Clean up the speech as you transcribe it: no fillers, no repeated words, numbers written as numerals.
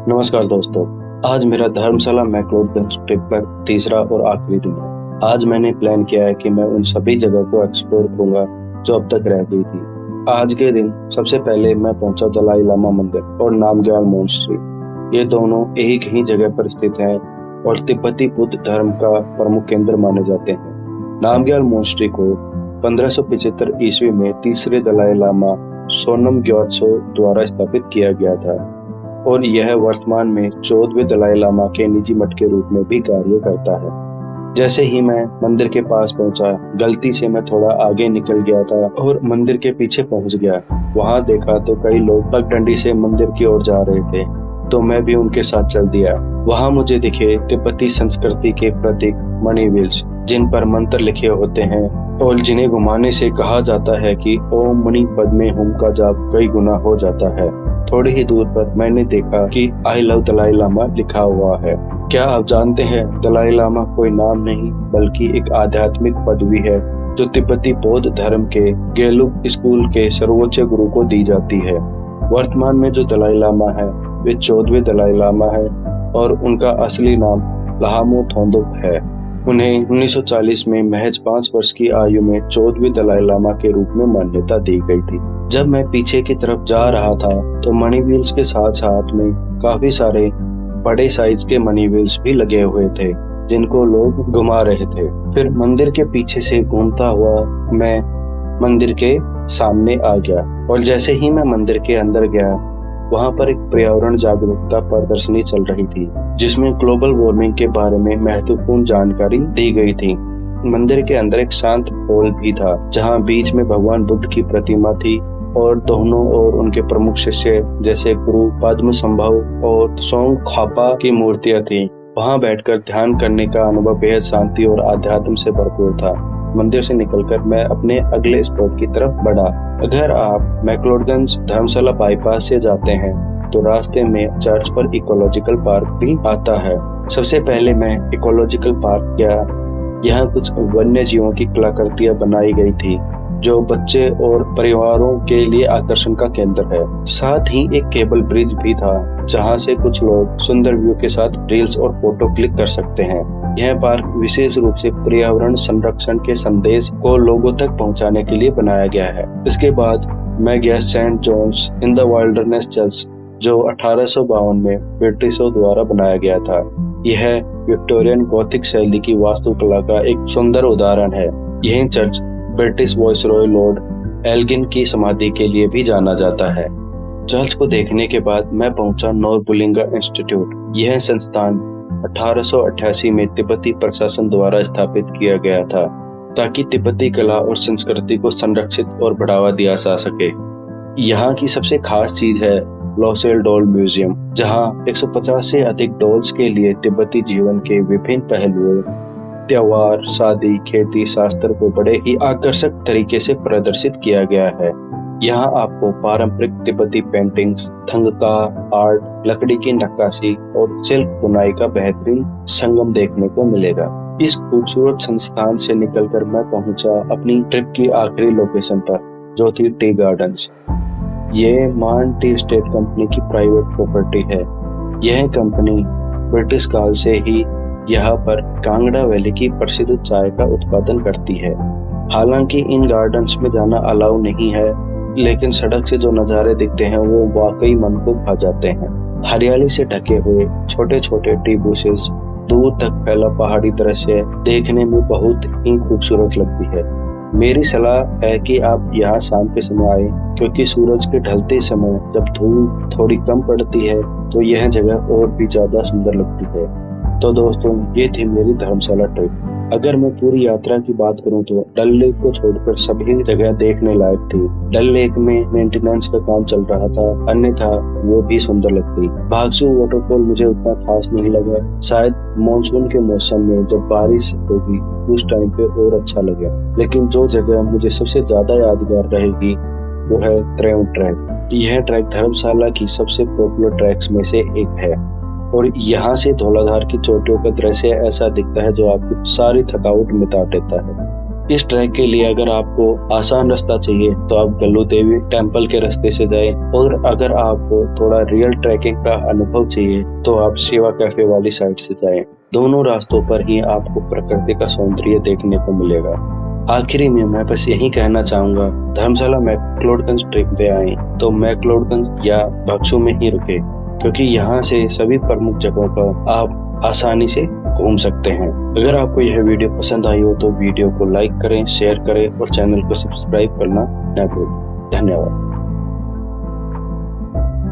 नमस्कार दोस्तों। आज मेरा धर्मशाला मैक्लोडगंज ट्रिप पर तीसरा और आखिरी दिन है। आज मैंने प्लान किया है कि मैं उन सभी जगह को एक्सप्लोर करूंगा जो अब तक रह गई थी। आज के दिन सबसे पहले मैं पहुंचा दलाई लामा मंदिर और नामग्याल मोनेस्ट्री। ये दोनों एक ही जगह पर स्थित हैं और तिब्बती बुद्ध धर्म का प्रमुख केंद्र माने जाते हैं। नामग्याल मोनेस्ट्री को 1575 ईस्वी में तीसरे दलाई लामा सोनम ग्योत्सो द्वारा स्थापित किया गया था और यह वर्तमान में 14वें दलाई लामा के निजी मठ के रूप में भी कार्य करता है। जैसे ही मैं मंदिर के पास पहुंचा, गलती से मैं थोड़ा आगे निकल गया था और मंदिर के पीछे पहुंच गया। वहां देखा तो कई लोग पगडंडी से मंदिर की ओर जा रहे थे, तो मैं भी उनके साथ चल दिया। वहां मुझे दिखे तिब्बती संस्कृति के प्रतीक मणि व्हील्स, जिन पर मंत्र लिखे होते हैं और जिन्हें घुमाने से कहा जाता है कि ओम मणि पद्मे हुम का जाप कई गुना हो जाता है। थोड़ी ही दूर पर मैंने देखा कि आई लव दलाई लामा लिखा हुआ है। क्या आप जानते हैं, दलाई लामा कोई नाम नहीं बल्कि एक आध्यात्मिक पदवी है जो तिब्बती बौद्ध धर्म के गेलुप स्कूल के सर्वोच्च गुरु को दी जाती है। वर्तमान में जो दलाई लामा है वे 14वें दलाई लामा है और उनका असली नाम लाहामो थोंदुप है। उन्हें 1940 में महज 5 वर्ष की आयु में 14वें दलाई लामा के रूप में मान्यता दी गई थी। जब मैं पीछे की तरफ जा रहा था तो मणि व्हील्स के साथ साथ में काफी सारे बड़े साइज के मणि व्हील्स भी लगे हुए थे जिनको लोग घुमा रहे थे। फिर मंदिर के पीछे से घूमता हुआ मैं मंदिर के सामने आ गया और जैसे ही मैं मंदिर के अंदर गया, वहां पर एक पर्यावरण जागरूकता प्रदर्शनी चल रही थी जिसमें ग्लोबल वार्मिंग के बारे में महत्वपूर्ण जानकारी दी गई थी। मंदिर के अंदर एक शांत हॉल भी था जहां बीच में भगवान बुद्ध की प्रतिमा थी और दोनों ओर उनके प्रमुख शिष्य जैसे गुरु पद्म संभव और त्सोंग खापा की मूर्तियां थी। वहां बैठकर ध्यान करने का अनुभव बेहद शांति और आध्यात्म से भरपूर था। मंदिर से निकलकर मैं अपने अगले स्पॉट की तरफ बढ़ा। अगर आप मैक्लोडगंज धर्मशाला बाईपास से जाते हैं तो रास्ते में चर्च पर इकोलॉजिकल पार्क भी आता है। सबसे पहले मैं इकोलॉजिकल पार्क गया। यहाँ कुछ वन्य जीवों की कलाकृतियां बनाई गई थी जो बच्चे और परिवारों के लिए आकर्षण का केंद्र है। साथ ही एक केबल ब्रिज भी था जहां से कुछ लोग सुंदर व्यू के साथ रील्स और फोटो क्लिक कर सकते हैं। यह पार्क विशेष रूप से पर्यावरण संरक्षण के संदेश को लोगों तक पहुंचाने के लिए बनाया गया है। इसके बाद मैं गया Saint John's in the wilderness church जो 1852 में ब्रिटिशों द्वारा बनाया गया था। यह विक्टोरियन गॉथिक शैली की वास्तुकला का एक सुंदर उदाहरण है। यह church British viceroy Lord Elgin की समाधि के लिए भी जाना जाता है। चर्च को देखने के बाद मैं पहुंचा नोरबुलिंगा इंस्टीट्यूट। यह संस्थान 1888 में तिब्बती प्रशासन द्वारा स्थापित किया गया था ताकि तिब्बती कला और संस्कृति को संरक्षित और बढ़ावा दिया जा सके। यहाँ की सबसे खास चीज है लोसेल डॉल म्यूजियम, जहाँ 150 से अधिक डॉल्स के लिए तिब्बती जीवन के विभिन्न पहलुओं, त्योहार, शादी, खेती, शास्त्र को बड़े ही आकर्षक तरीके से प्रदर्शित किया गया है। यहाँ आपको पारंपरिक तिब्बती पेंटिंग्स, थंगका आर्ट, लकड़ी की नक्काशी और सिल्क बुनाई का बेहतरीन संगम देखने को मिलेगा। इस खूबसूरत संस्थान से निकलकर मैं पहुंचा अपनी ट्रिप की आखिरी लोकेशन पर जो थी टी गार्डन्स। ये मान टी स्टेट कंपनी की प्राइवेट प्रॉपर्टी है। यह कंपनी ब्रिटिश काल से ही यहाँ पर कांगड़ा वैली की प्रसिद्ध चाय का उत्पादन करती है। हालांकि इन गार्डन्स में जाना अलाउ नहीं है, लेकिन सड़क से जो नज़ारे दिखते हैं वो वाकई मन को भा जाते हैं। हरियाली से ढके हुए छोटे छोटे टी बुशेस, दूर तक फैला पहाड़ी दृश्य देखने में बहुत ही खूबसूरत लगती है। मेरी सलाह है कि आप यहाँ शाम के समय आए, क्योंकि सूरज के ढलते समय जब धूप थोड़ी कम पड़ती है तो यह जगह और भी ज्यादा सुंदर लगती है। तो दोस्तों, ये थी मेरी धर्मशाला ट्रिप। अगर मैं पूरी यात्रा की बात करूं तो डल लेक को छोड़कर सभी जगह देखने लायक थी। डल लेक में मेंटेनेंस का काम चल रहा था, अन्यथा वो भी सुंदर लगती। भागसू वाटरफॉल मुझे उतना खास नहीं लगा, शायद मानसून के मौसम में जब बारिश होगी उस टाइम पे और अच्छा लगे। लेकिन जो जगह मुझे सबसे ज्यादा यादगार रहेगी वो है त्रेव ट्रैक। यह ट्रैक धर्मशाला की सबसे पॉपुलर ट्रैक्स में से एक है और यहाँ से धौलाधार की चोटियों का दृश्य ऐसा दिखता है जो आपकी सारी थकावट मिटा देता है। इस ट्रैक के लिए अगर आपको आसान रास्ता चाहिए तो आप गल्लू देवी टेम्पल के रास्ते से जाएं, और अगर आपको थोड़ा रियल ट्रैकिंग का अनुभव चाहिए तो आप शिवा कैफे वाली साइड से जाएं। दोनों रास्तों पर ही आपको प्रकृति का सौंदर्य देखने को मिलेगा। आखिरी में मैं बस यही कहना चाहूंगा, धर्मशाला मैक्लोडगंज ट्रिप पे आए तो मैक्लोडगंज या बक्सू में ही रुके, क्योंकि यहाँ से सभी प्रमुख जगहों पर आप आसानी से घूम सकते हैं। अगर आपको यह वीडियो पसंद आई हो तो वीडियो को लाइक करें, शेयर करें और चैनल को सब्सक्राइब करना न भूलें। धन्यवाद।